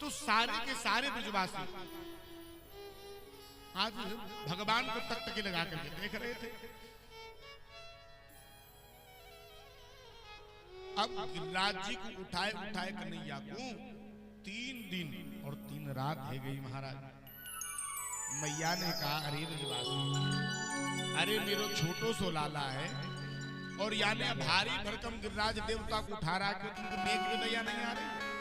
तो सारे के सारे ब्रजवासी आज भगवान को तख्त के लगा करके देख रहे थे। अब गिरिराज जी को उठाए उठाए कन्हैया को 3 दिन और 3 रात है गई महाराज। मैया ने कहा अरे ब्रजवासी, अरे मेरो छोटो सो लाला है और यानी भारी भरकम गिरिराज देवता को उठा रहा क्यों, तुमको नेक नैया नहीं आ रही?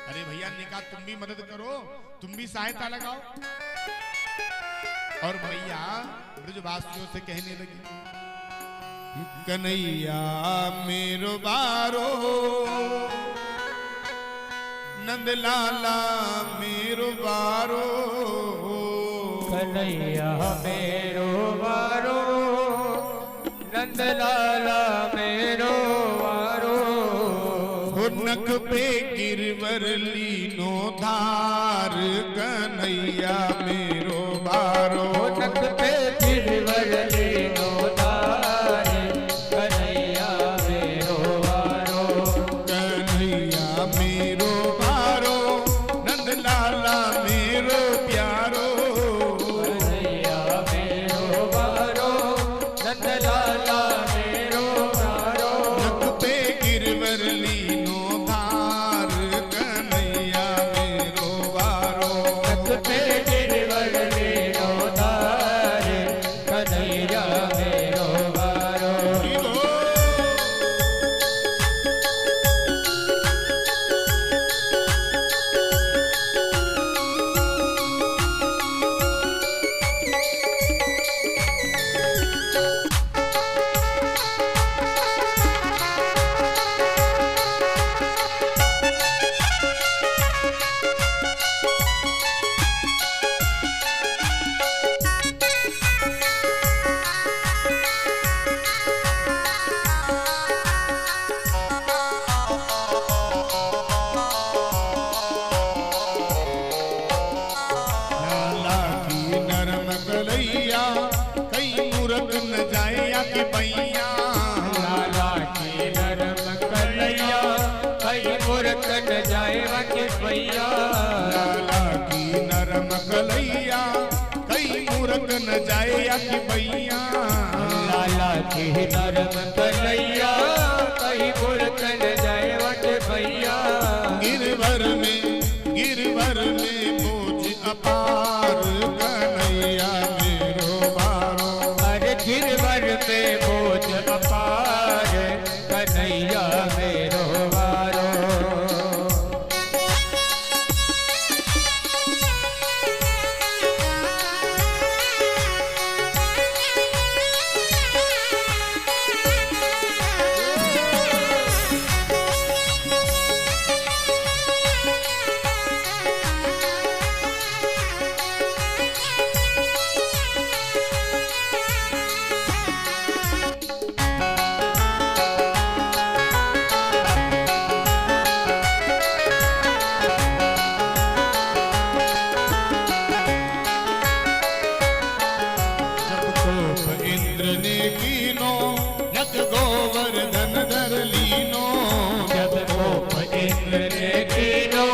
अरे भैया ने कहा तुम भी मदद करो, तुम भी सहायता लगाओ। और मैया ब्रजवासियों से कहने लगी कन्हैया मेरो बारो, नंदलाला मेरो बारो, कन्हैया मेरो बारो, नंदलाला मेरो बारो। नक पे गिरवर लीनो धार, कन्हैया मेरो बारो, नक पे गिरवर लीनो धार, कन्हैया मेरो बारो, कन्हैया मेरो बारो, नंदलाला मेरो प्यारो, कन्हैया मेरो बारो, नंदलाला मेरो बारो। नक पे गिरवर लीनो धार, कन्हैया मेरो बारो, नक पे गिरवर लीनो धार, कन्हैया मेरो बारो। लाला की नरम कलैया, कई मूरत न जाए या कि पैया, लाला की नरम कन्हैया, कई मूरत न जाए के पैया। लाला की नरम कलैया, कई मूरत न जाए या कि पैया, लाला की नरम कन्हैया, कई मूरत न जाए के पैया। गिरवर में बोझ अपार, कन्हैया मेरो बारो, अरे गिरवर में बोझ अपार, कन्हैया मेरो बारो। जब कोप इंद्र ने कीनो, नक गोवर्धन धर लीनो, जब कोप इंद्र ने कीनो,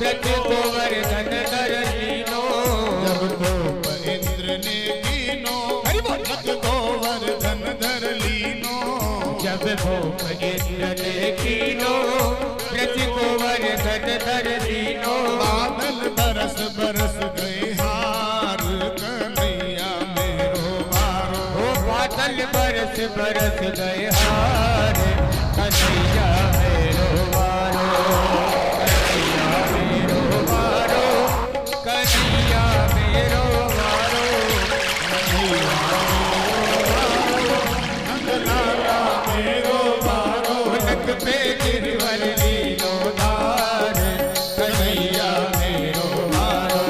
रथ गोवर्धन धर लीनो। जब कोप इंद्र ने कीनो, नक गोवर्धन धर लीनो, जब कोप इंद्र ने कीनो, रथ गोवर्धन धर लीनो। बादल बरस बरस गए हार, कन्हैया मेरो बारो, ओ बादल बरस बरस गए हार, कन्हैया मेरो बारो, कन्हैया मेरो बारो, कन्हैया मेरो बारो। नंदलाला मेरो बारो, नक पे गिरवर लीनो धार, कन्हैया मेरो बारो।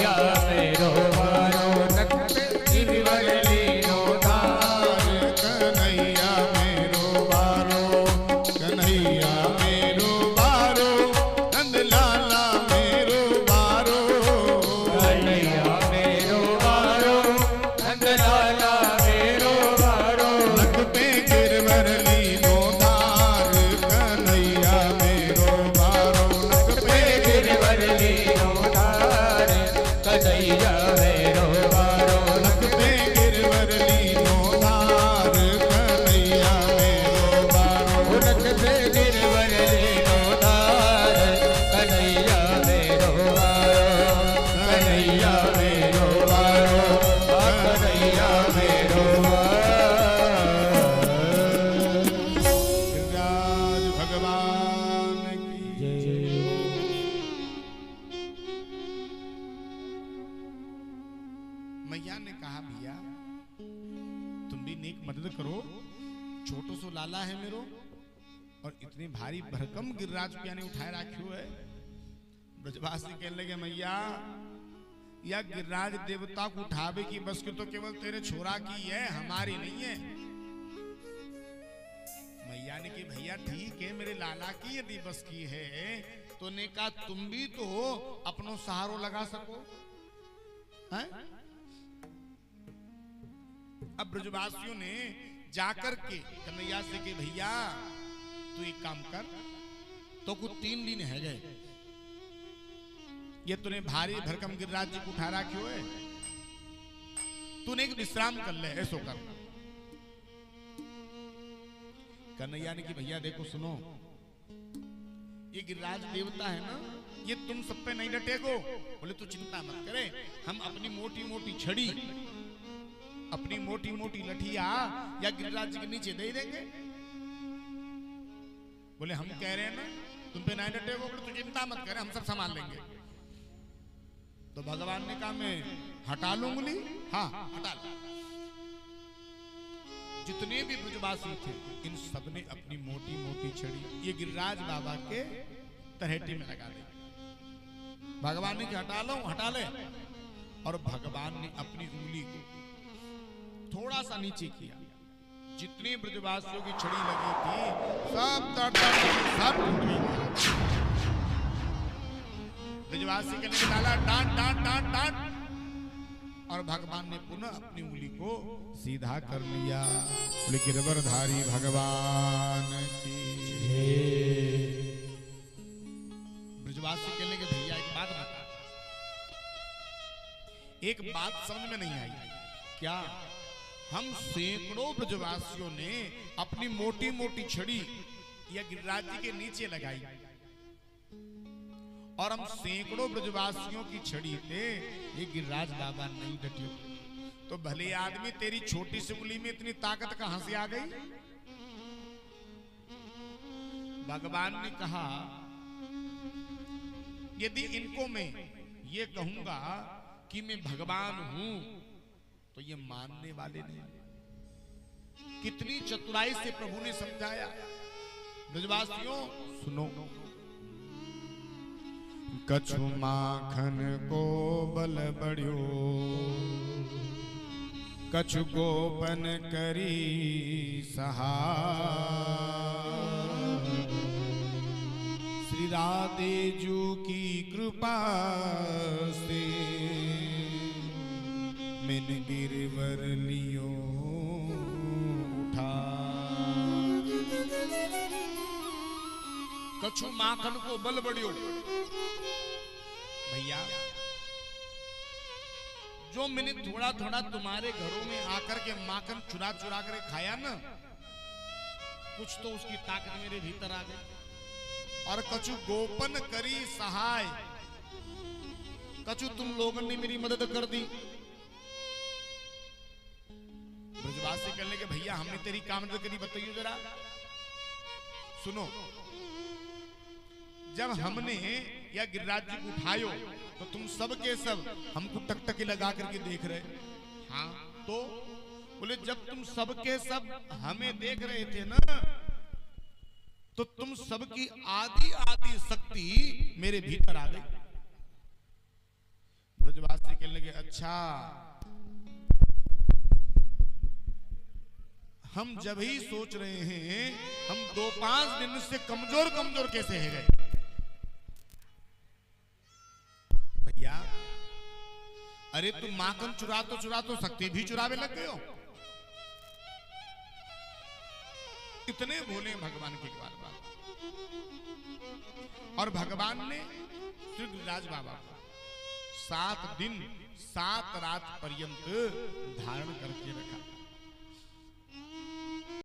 कन्हैया मेरो वारो नख पे गिरवर लीनो धार कन्हैया मेरो बारो कन्हैया मेरो बारो नंद लाला मेरो बारो कन्हैया मेरो वारो नंद लाला मेरो वारो नख पे गिरवर लीनो धार कन्हैया मेरो बारो नख पे गिरवर लीनो धार कन्हैया मेरो वारो नख पे गिरवर लीनो धार कन्हैया मेरो बारो नख पे गिरवर लीनो धार कन्हैया मेरो वारो कन्हैया मेरो वारो कन्हैया मेरो गिरिराज भगवान की मैया ने कहा भैया तुम भी नेक मदद करो छोटो सो लाला है मेरो और इतने भारी भरकम गिरिराज पिया ने उठाए रखियो है। ब्रजवासी कहने लगे मैया या गिरिराज देवता को उठावे की बस की तो केवल तेरे छोरा की है हमारी नहीं है। मैया ने कि भैया ठीक है मेरे लाला की यदि बस की है तो ने कहा तुम भी तो अपनो सहारो लगा सको हैं? अब ब्रजवासियों ने जाकर के कन्हैया से कि भैया तू एक काम कर तो कुछ 3 दिन है गए ये तूने भारी भरकम गिरिराज जी को उठा रखियो है तूने एक विश्राम कर ले ऐसो कर। कन्हैया ने कि भैया देखो सुनो ये गिरिराज देवता है ना ये तुम सब पे नहीं डटेगो। बोले तू चिंता मत करे हम अपनी मोटी मोटी छड़ी अपनी मोटी मोटी लठिया या गिरिराज जी के नीचे दे देंगे। बोले हम कह रहे हैं ना तुम पे नहीं डटेगो। बोले तू चिंता मत करे हम सब संभाल लेंगे। तो भगवान ने कहा मैं हटा लूं उंगली। हाँ हटा लो। जितने भी ब्रजवासी थे इन सब ने अपनी मोटी मोटी छड़ी ये गिरिराज बाबा के तरहेटी में लगा दी। भगवान ने कहा हटा लो हटा ले और भगवान ने अपनी उंगली को थोड़ा सा नीचे किया। जितने ब्रजवासियों की छड़ी लगी थी सब सब टूट गई। ब्रजवासी कहने के लाला डांट डांट डांट डांट और भगवान ने पुनः अपनी उंगली को सीधा कर लिया। बोले गिरवरधारी भगवान की ब्रजवासी कहने के भैया एक बात बता। एक बात समझ में नहीं आई क्या हम सैकड़ों ब्रजवासियों ने अपनी मोटी मोटी छड़ी या गिरिराज जी के नीचे लगाई और हम सैकड़ों ब्रजवासियों की छड़ी थे ये गिरिराज बाबा नहीं डटियो तो भले आदमी तेरी छोटी सी उंगली में इतनी ताकत कहां से आ गई। भगवान ने कहा यदि इनको मैं ये कहूंगा कि मैं भगवान हूं तो ये मानने वाले नहीं। कितनी चतुराई से प्रभु ने समझाया। ब्रजवासियों सुनो कछु माखन को बल बढ़ियो कछु गोपन करी सहाय श्री राधे जू की कृपा से मिन गिरवर लियो उठा। कछु माखन को बल बढ़ियो भैया जो मैंने थोड़ा थोड़ा तुम्हारे घरों में आकर के माखन चुरा चुरा कर खाया ना कुछ तो उसकी ताकत मेरे भीतर आ गई। और कछु गोपन करी सहाय कछु तुम लोगों ने मेरी मदद कर दी। ब्रजवासी कहने के भैया हमने तेरी क्या मदद करी बताइए जरा। सुनो जब हमने या गिरिराज जी को उठायो तो तुम सब के सब हमको टकटकी लगा करके देख रहे। हाँ तो बोले जब तुम सब के सब हमें देख रहे थे ना तो तुम सबकी आधी आधी शक्ति मेरे भीतर आ गई। ब्रजवासी अच्छा हम जब ही सोच रहे हैं हम 2-5 दिन से कमजोर कमजोर कैसे है गए भैया। अरे तुम माखन चुरा तो सकते भी चुरावे लग गए हो। इतने भोले भगवान की बात। और भगवान ने श्री गिरिराज बाबा को 7 दिन 7 रात पर्यंत धारण करके रखा।